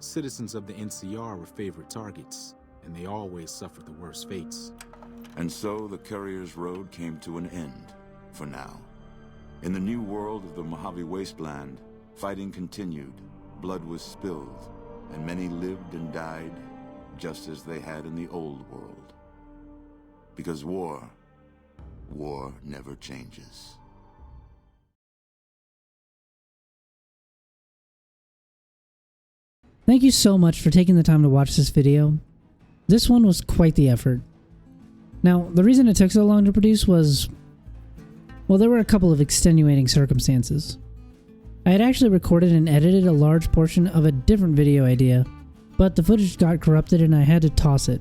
Citizens of the NCR were favorite targets, and they always suffered the worst fates. And so the Courier's Road came to an end, for now. In the new world of the Mojave wasteland, fighting continued, blood was spilled, and many lived and died just as they had in the old world. Because war never changes. Thank you so much for taking the time to watch this video. This one was quite the effort. Now, the reason it took so long to produce was, well, there were a couple of extenuating circumstances. I had actually recorded and edited a large portion of a different video idea, but the footage got corrupted and I had to toss it.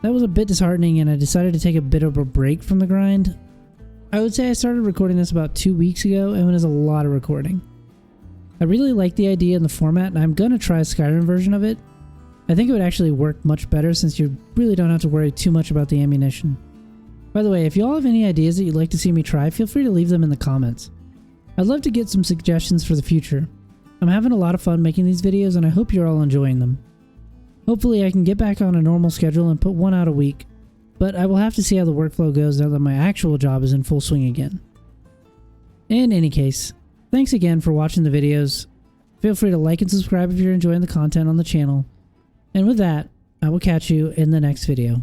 That was a bit disheartening and I decided to take a bit of a break from the grind. I would say I started recording this about 2 weeks ago and it was a lot of recording. I really like the idea and the format and I'm gonna try a Skyrim version of it. I think it would actually work much better since you really don't have to worry too much about the ammunition. By the way, if you all have any ideas that you'd like to see me try, feel free to leave them in the comments. I'd love to get some suggestions for the future. I'm having a lot of fun making these videos and I hope you're all enjoying them. Hopefully I can get back on a normal schedule and put one out a week, but I will have to see how the workflow goes now that my actual job is in full swing again. In any case, thanks again for watching the videos. Feel free to like and subscribe if you're enjoying the content on the channel. And with that, I will catch you in the next video.